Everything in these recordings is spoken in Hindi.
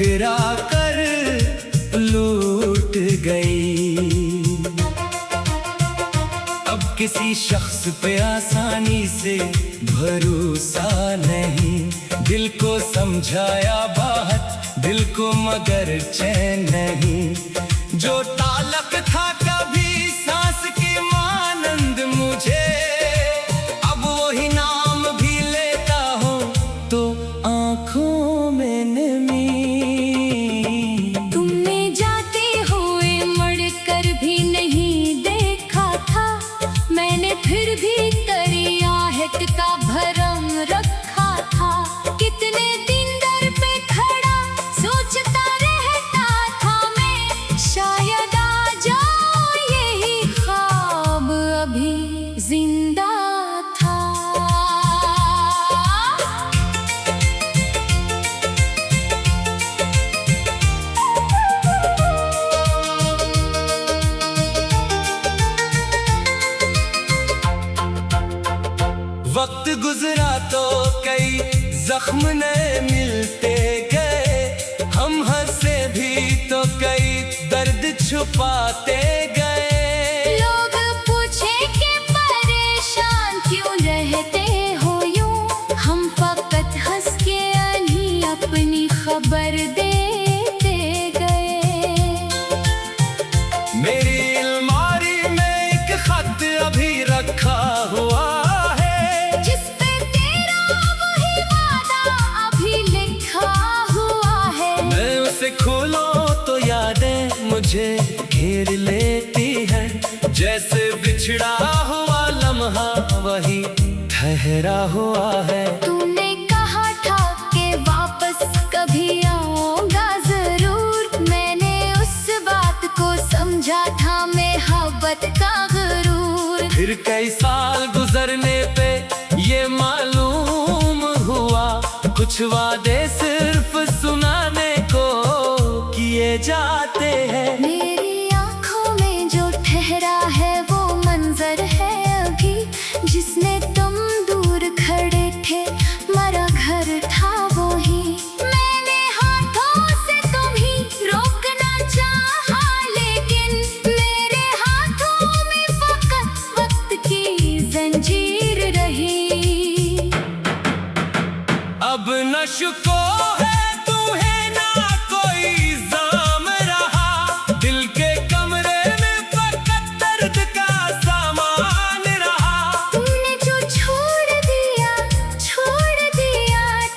ठुकरा कर लूट गई। अब किसी शख्स पे आसानी से भरोसा नहीं, दिल को समझाया बात दिल को मगर चैन नहीं। जो ताल्लुक था कभी सांस की मानंद मुझे, अब वही नाम भी लेता हूँ तो आँखों में नमी। तुमने जाते हुए मुड़कर भी नहीं देखा था, मैंने फिर भी तेरी आहट का भरम रखा था। कितने दिन दर पे खड़ा सोचता रहता था मैं, शायद आ जाए यही ख्वाब अभी जिंदा था। वक्त गुजरा तो कई जख्म नए मिलते गए, हम हंसे भी तो कई दर्द छुपाते गए। लोग पूछे कि परेशान क्यों रहते हो यूं, हम फकत हंस के अभी अपनी खबर देते गए। मेरी अलमारी में एक खत अभी रखा हुआ है, जिस पे तेरा वही वादा अभी लिखा हुआ है। मैं उसे खोलूं तो यादें मुझे घेर लेती है, जैसे बिछड़ा हुआ लम्हा वही ठहरा हुआ है। तूने कहा था कि वापस कभी आऊंगा जरूर, मैंने उस बात को समझा था मोहब्बत का गुरूर। फिर कई साल गुजरने पे ये मालूम हुआ, कुछ वादे सिर्फ सुनाने को किए जाते हैं। मेरी आंखों में जो ठहरा है वो मंजर है अभी, जिसने तुम दूर खड़े थे मरा घर था वो ही। मैंने हाथों से तुम्हें रोकना चाहा, लेकिन मेरे हाथों में फकत वक्त की जंजीर रही। अब न शुको है तुम्हें ना कोई जाम रहा, दिल के कमरे में फकत दर्द का सामान रहा। तुमने जो छोड़ दिया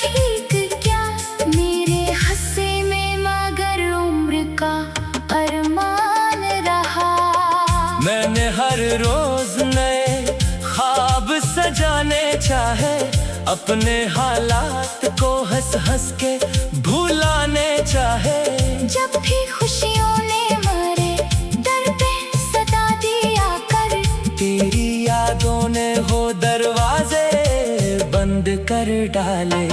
ठीक क्या, मेरे हंसे में मगर उम्र का अरमान रहा। मैंने हर रोज नए ख्वाब सजाने चाहे, अपने हालात को हंस हंस के भुलाने चाहे। जब भी खुशियों ने मारे दर पे सदा दिया कर, तेरी यादों ने हो दरवाजे बंद कर डाले।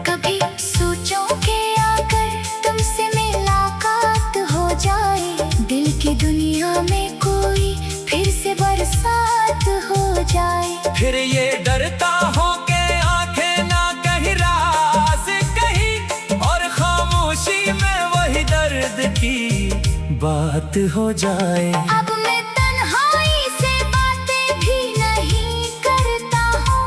कभी सोचो कि आकर तुमसे मुलाकात हो जाए, दिल की दुनिया में कोई फिर से बरसात हो जाए। फिर ये डरता हो के आंखें ना कहीं राज कहीं, और खामोशी में वही दर्द की बात हो जाए। अब मैं तन्हाई से बातें भी नहीं करता हूँ,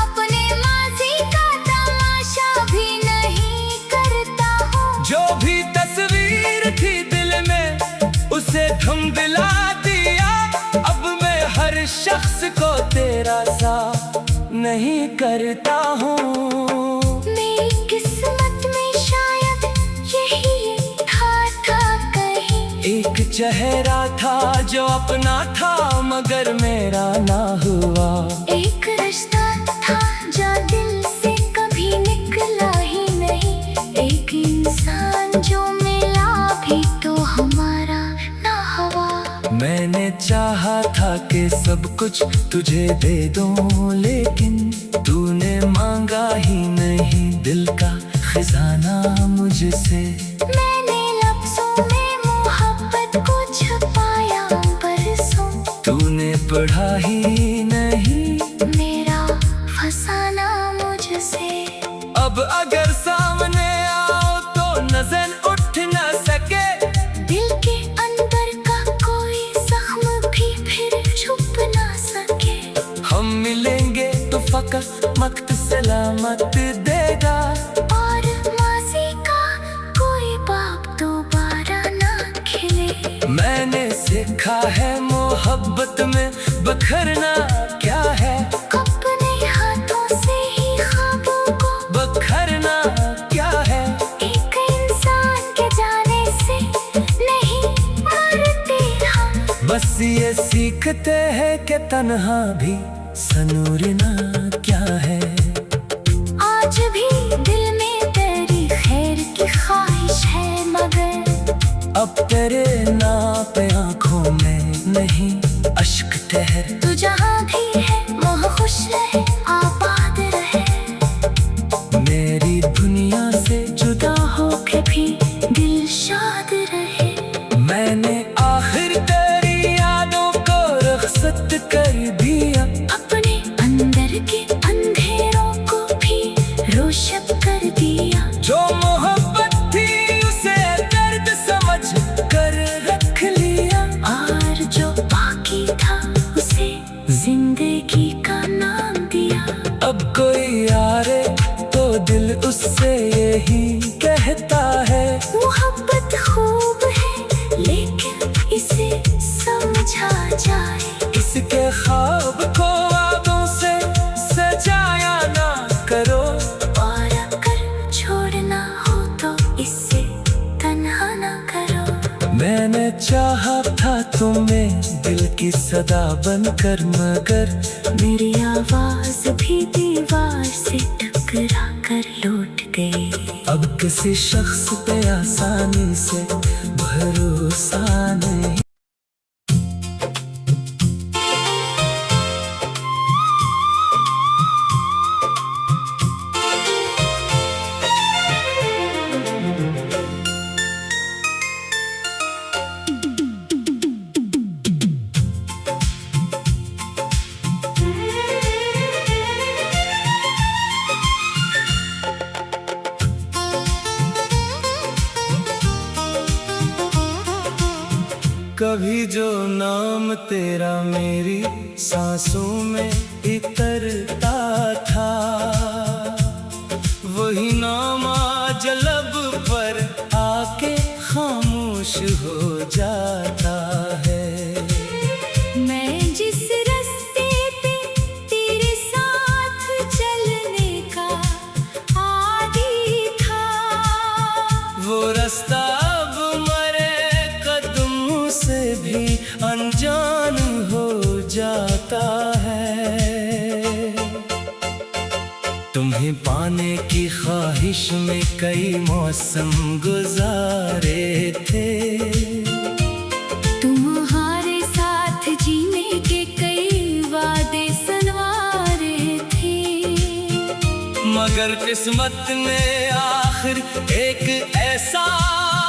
अपने माजी का तमाशा भी नहीं करता हूँ। जो भी तस्वीर थी दिल में उसे थम दिला दिया, अब मैं हर शख्स को तेरा सा नहीं करता हूँ। मेरी किस्मत में शायद यही था कहीं, एक चेहरा था जो अपना था मगर मेरा ना हुआ। एक रिश्ता था जो दिल से कभी निकला ही नहीं, एक इंसान जो मिला भी तो हमारा ना हुआ। मैंने चाहा था कि सब कुछ तुझे दे दूं, लेकिन तूने मांगा ही नहीं दिल का खजाना मुझसे। मैंने लफ्जों में मोहब्बत को छुपाया बरसों, तूने पढ़ा ही नहीं मेरा फसाना मुझसे। अब अगर सामने आओ तो नजर रहमत देगा। और माजी का कोई बाप दोबारा ना खिले। मैंने सीखा है मोहब्बत में बखरना क्या है, अपने हाथों से ही ख्वाबों को बखरना क्या है। एक इंसान के जाने से नहीं मरते हम। बस ये सीखते हैं कि तन्हा भी सनूरना क्या है। आज भी दिल में तेरी खैर की ख्वाहिश है, मगर अब तेरे नाप आंखों में नहीं अश्क ठहर। तू जहाँ भी है वहाँ खुश रहे, आबाद रहे। मेरी दुनिया से जुदा होके भी दिल शाद रहे। मैंने आखिर तेरी यादों को रुखसत कर दिया। अपने अंदर के अंधेरों को भी रोशन कर दिया। जो मोहब्बत थी उसे दर्द समझ कर रख लिया। और जो बाकी था उसे जिंदगी का नाम दिया। अब कोई यारे तो दिल उससे यही कहता है, मोहब्बत खूब है लेकिन इसे समझा जाए। इसके ख्वाब को वादों से सजाया ना करो। और अगर छोड़ना हो तो इससे तन्हा ना करो। मैंने चाहा था तुम्हें दिल की सदा बनकर, मगर मेरी आवाज भी दीवार से टकरा कर लौट गई। अब किसी शख्स पे आसानी से भरोसा नहीं। कभी जो नाम तेरा मेरी सांसों में इतरता था, वही नाम आज लब पर आके खामोश हो जाता है। मैं जिस रास्ते पे तेरे साथ चलने का आदी था, वो रास्ता अब मरे कदमों से भी अनजान हो जाता है। तुम्हें पाने की ख्वाहिश में कई मौसम गुजारे थे। तुम्हारे साथ जीने के कई वादे सुनवारे थे। मगर किस्मत ने आखिर एक ऐसा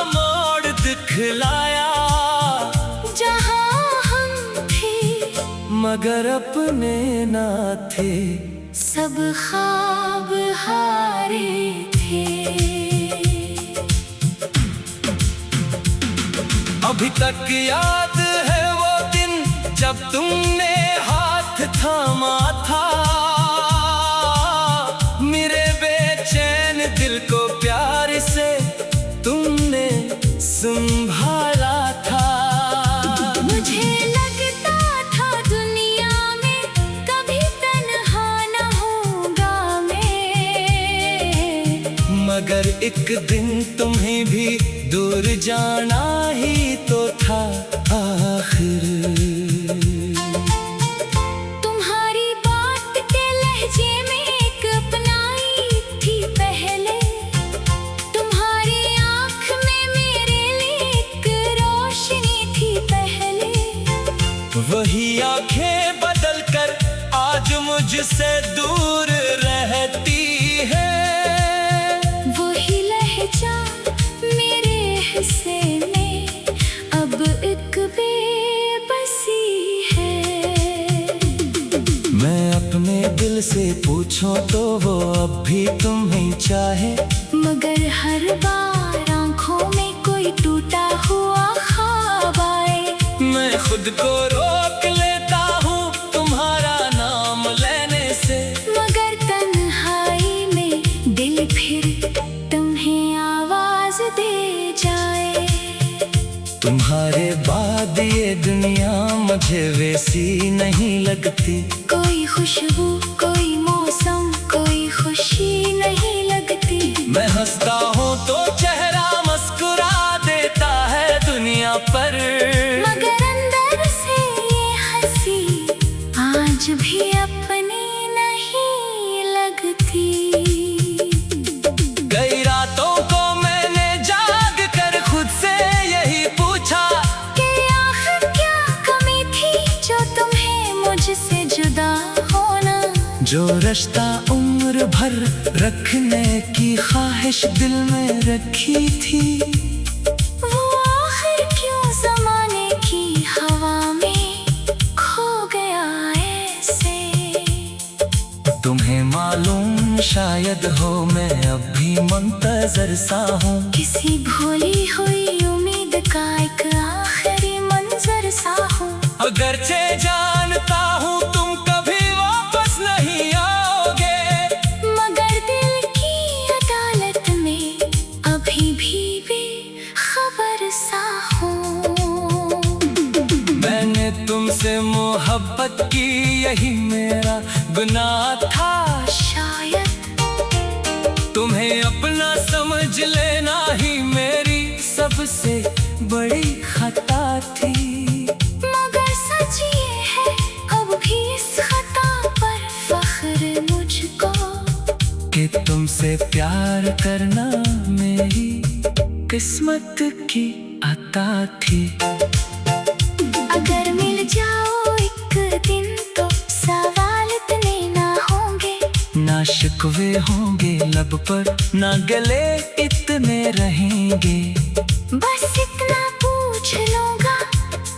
मोड़ दिखलाया, जहाँ हम थे मगर अपने ना थे। सब ख्वाब हारे थे। अभी तक याद है वो दिन जब तुमने हाथ थामा था, मेरे बेचैन दिल को प्यार से तुमने संभाला था। मुझे लगता था दुनिया में कभी तन्हा न होगा मैं, मगर एक दिन तुम्हें भी दूर जाना ही तो था आखिर। तुम्हारी बात के लहजे में एक अपनाई थी पहले, तुम्हारी आँख में मेरे लिए एक रोशनी थी पहले। वही आंखें बदल कर आज मुझसे दूर रहती है। वही लहजा मेरे हिस्से में अब एक बेबसी है। मैं अपने दिल से पूछूं तो वो अब भी तुम्हें चाहे, मगर हर बार आंखों में कोई टूटा हुआ ख्वाब आए। मैं खुद को रोक लेता हूँ तुम्हारा नाम लेने से, मगर तन्हाई तुम्हारे बाद ये दुनिया मुझे वैसी नहीं लगती। कोई खुशबू, कोई मौसम, कोई खुशी नहीं लगती। मैं हंसता हूँ तो चेहरा मुस्कुरा देता है दुनिया पर, मगर अंदर से ये हंसी आज भी अपनी नहीं लगती। कई रातों को मैंने जाग कर खुद से यही पूछा कि आखिर क्या कमी थी जो तुम्हें मुझसे जुदा होना। जो रिश्ता उम्र भर रखने की ख्वाहिश दिल में रखी थी, वो आखिर क्यों ज़माने की हवा में खो गया ऐसे। तुम्हें मालूम शायद हो मैं अब भी मुंतजर सा हूँ, किसी भूली हुई उम्मीद का एक आखिरी मंजर सा हूँ। अगरचे जानता हूँ तुम कभी वापस नहीं आओगे, मगर दिल की अदालत में अभी भी खबर सा हूँ। मैंने तुमसे मोहब्बत की यही मेरा गुनाह था। शायद तुम्हें अपना समझ लेना ही मेरी सबसे बड़ी खता थी। मगर सच ये है अब भी इस खता पर फख्र मुझको, कि तुमसे प्यार करना मेरी किस्मत की अता थी। अगर मिल जाओ एक दिन तो सवाल इतने ना होंगे, ना शिकवे होंगे लब पर, ना गले इतने रहेंगे। बस इतना पूछ लूंगा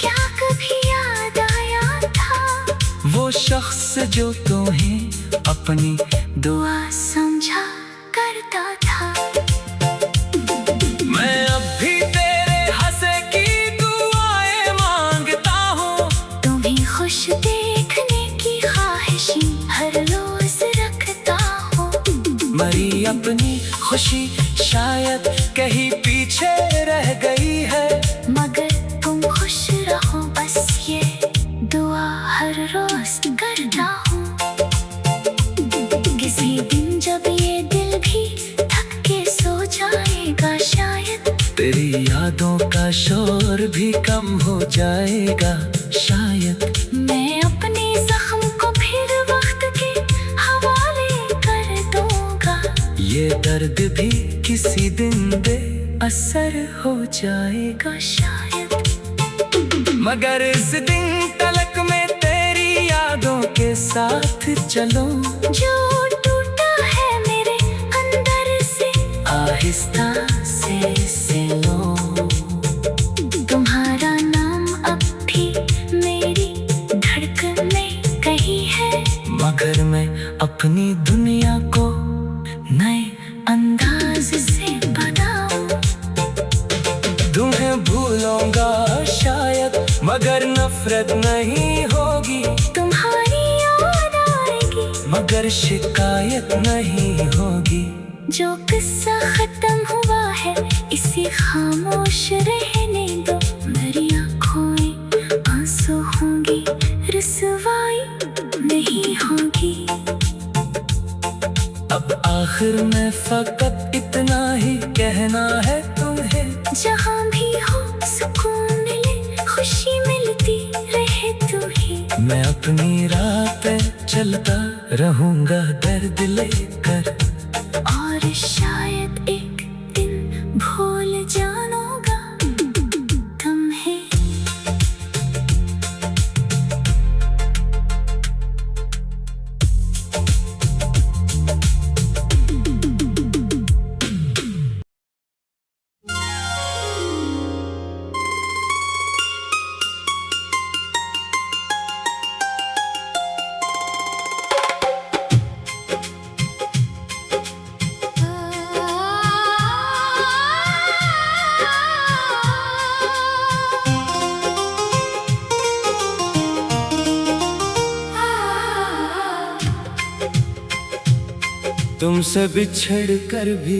क्या कभी याद आया था वो शख्स जो तुम्हें अपनी दुआ समझा करता था। मैं अब भी तेरे हंसे की दुआएं मांगता हूँ, तुम्हें खुश देखने की ख्वाहिश हर रोज रखता हूँ। मरी अपनी खुशी शायद कहीं पीछे रह गई है, मगर तुम खुश रहो बस ये दुआ हर रोज करता हूँ। किसी दिन जब ये दिल भी थक के सो जाएगा शायद, तेरी यादों का शोर भी कम हो जाएगा शायद। मैं अपने जख्म को फिर वक्त के हवाले कर दूंगा। ये दर्द भी किसी दिन बेअसर हो जाएगा शायद मगर इस दिन तलक में तेरी यादों के साथ चलो, जो टूटा है मेरे अंदर से आहिस्ता से लो। तुम्हारा नाम अब भी मेरी धड़कन में कहीं है, मगर मैं अपनी दुनिया को नए अंदाज से बनाऊं। तुम्हें भूलूंगा शायद मगर नफरत नहीं होगी, तुम्हारी याद आएगी मगर शिकायत नहीं होगी। जो किस्सा खत्म हुआ है इसे खामोश रहने दो। मेरी आँखों में आंसू होंगी, रुसवाई नहीं होगी। अब आखिर में फकत इतना ही कहना है तुम्हें, जहाँ भी हो सुकून मिले, खुशी मिलती रहे तुम्हें। मैं अपनी राह पे चलता रहूंगा दर्द लेकर, और शायद एक दिन भूल जानूंगा तुम्हें। तुमसे बिछड़ कर भी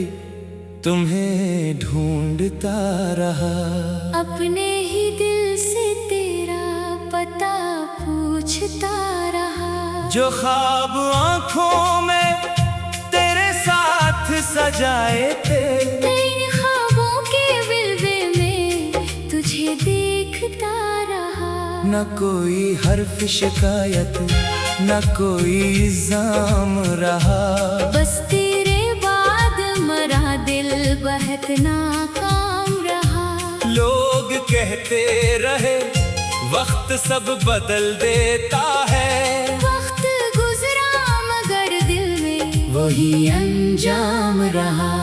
तुम्हें ढूंढता रहा। अपने ही दिल से तेरा पता पूछता रहा। जो ख्वाब आंखों में तेरे साथ सजाए थे, इन ख्वाबों के बिलवे में तुझे देखता रहा। न कोई हर्फ शिकायत, न कोई इल्जाम रहा। बस तेरे बाद मरा दिल बहुत नाकाम रहा। लोग कहते रहे वक्त सब बदल देता है, वक्त गुजरा मगर दिल में वही अंजाम रहा।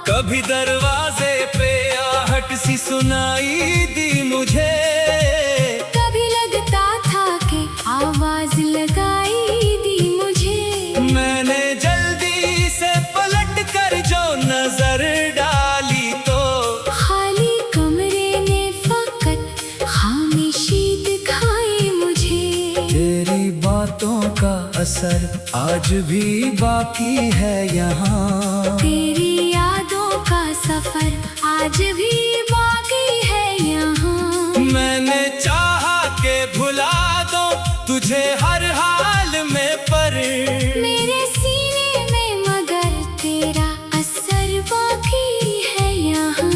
कभी दरवाजे पे आहट सी सुनाई दी मुझे, कभी लगता था कि आवाज लगाई दी मुझे। मैंने जल्दी से पलट कर जो नजर डाली तो खाली कमरे ने फकत खामोशी दिखाई मुझे। तेरी बातों का असर आज भी बाकी है यहाँ। तेरी यादों का सफर आज भी बाकी है यहाँ। मैंने चाहा के भुला दो तुझे हर हाल में, पर मेरे सीने में मगर तेरा असर बाकी है यहाँ।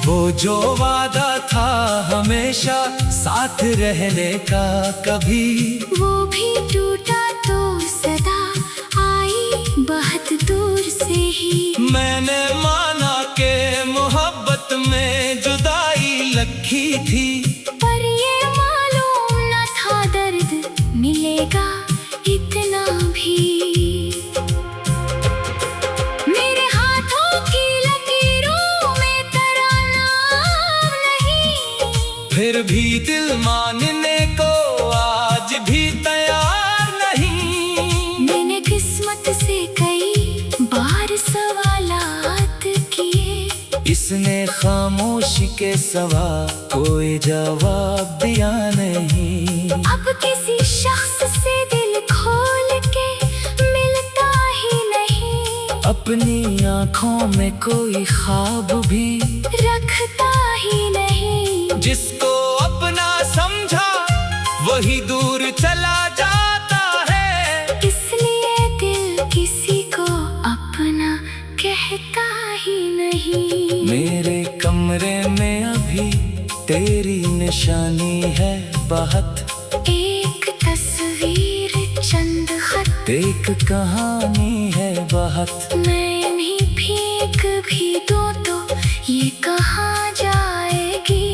वो जो वादा था हमेशा साथ रहने का, कभी वो भी टूटा तो सदा आई बहुत दूर से ही। मैंने माना के मोहब्बत में जुदाई लगी थी, पर ये मालूम न था दर्द मिलेगा इतना भी। मेरे हाथों की लकीरों में तेरा नाम नहीं, फिर भी दिल मानने को आज भी तैयार नहीं। मैंने किस्मत से कई बार सवालात किए, इसने खामोशी के सवा कोई जवाब दिया नहीं। अब किसी शख्स से दिल खोल के मिलता ही नहीं। अपनी आँखों में कोई ख्वाब भी रखता ही नहीं। जिसको अपना समझा वही दूर चला जाता है, इसलिए दिल किसी को अपना कहता ही नहीं। मेरे कमरे में अभी तेरी निशानी है बहुत। एक तस्वीर चंद खत, एक कहानी है बहुत। मैं इन्हीं भीग भी दूं तो ये कहाँ जाएगी।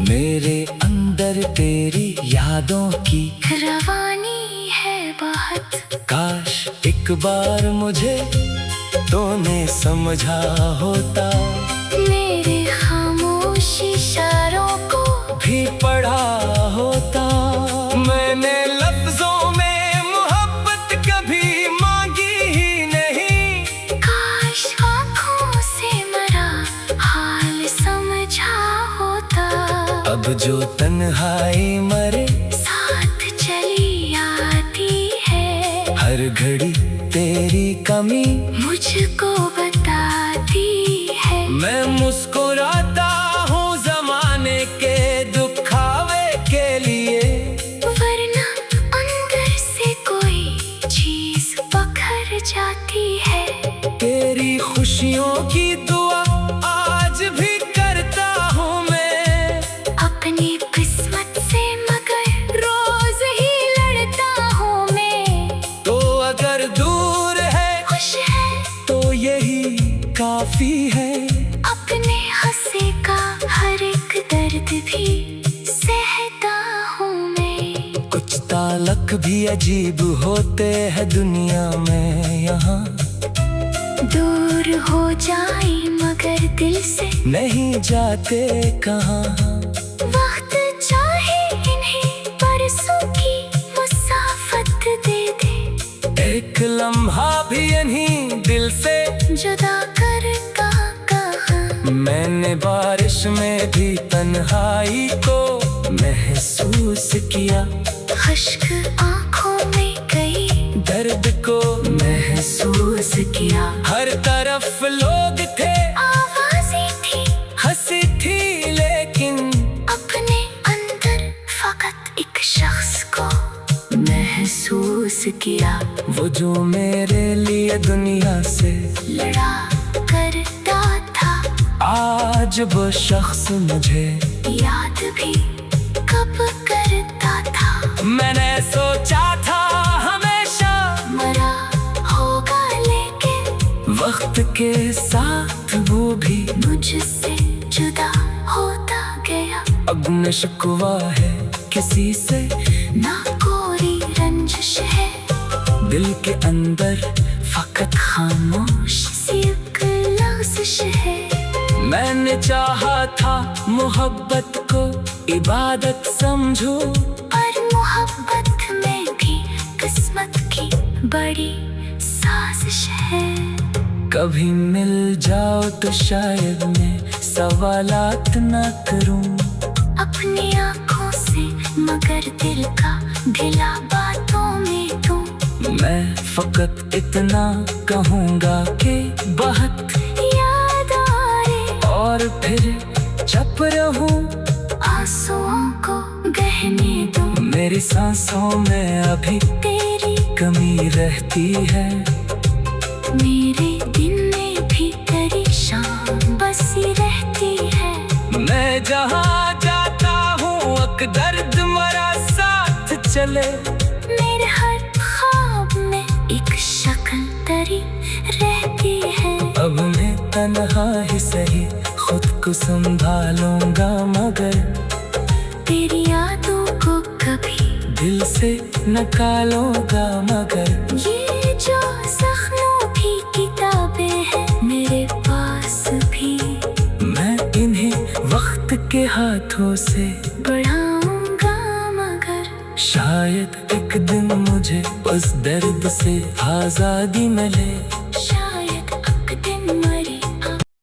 मेरे अंदर तेरी यादों की रवानी है बहुत। काश एक बार मुझे तूने समझा होता, मेरे खामोश इशारों को भी पढ़ा होता। मैंने लफ्जों में मोहब्बत कभी मांगी ही नहीं, काश आँखों से मरा हाल समझा होता। अब जो तन्हाई मरे साथ चली आती है, हर घड़ी तेरी कमी मुझको बताती है। मैं मुस्कुराता हूँ जमाने के दुखावे के लिए, वरना अंदर से कोई चीज पकड़ जाती है। तेरी खुशियों की दुआ आज भी करता हूँ मैं, अपनी किस्मत से मगर रोज ही लड़ता हूँ मैं। तो अगर दूर है खुश है तो यही काफी है। अपने हंसे का हर एक दर्द भी सहता हूँ मैं। कुछ ताल्लुक भी अजीब होते हैं दुनिया में यहाँ, दूर हो जाए मगर दिल से नहीं जाते कहाँ। वक्त चाहे इन्हें बरसों की मुसाफत दे दे, एक लम्हा भी इन्हीं दिल से जुदा कर कहाँ मैंने बारिश में भी तन्हाई को महसूस किया, खश्क आंखों में कई दर्द को महसूस किया। हर तरफ लोग थे, आवाजें थी, हंसी थी, लेकिन अपने अंदर फकत एक शख्स को महसूस किया, वो जो मेरे लिए दुनिया से लड़ा करता था। आज वो शख्स मुझे याद भी कब करता था। मैंने सोचा था हमेशा मरा होगा, लेकिन वक्त के साथ वो भी मुझसे जुदा होता गया। अब न शिकवा है किसी से, ना कोई रंजिश है, दिल के अंदर फकत खामोश सी एक लफ्ज़ है। मैंने चाहा था मोहब्बत को इबादत समझूं, पर मोहब्बत में भी किस्मत की बड़ी साजिश है। कभी मिल जाओ तो शायद मैं सवालात ना करूं, अपनी आंखों से मगर दिल का गिला बातों में दूं। मैं फकत इतना कहूँगा कि बहुत याद आए और फिर चुप रहूं, आंसुओं को बहने दूं। मेरी सांसों में अभी तेरी कमी रहती है, मेरे दिल में भी तेरी शाम बसी रहती है। मैं जहाँ जाता हूँ अक दर्द मरा साथ चले, मेरे हर ख्वाब में एक शक्ल तेरी रहती है। अब मैं तन्हा ही सही खुद को संभालूंगा, मगर तेरी यादों को कभी दिल से निकालूंगा। मगर ये जो जख्मों की किताबें हैं मेरे पास भी, मैं इन्हें वक्त के हाथों से बढ़ाऊंगा। मगर शायद एक दिन मुझे उस दर्द से आजादी मिले।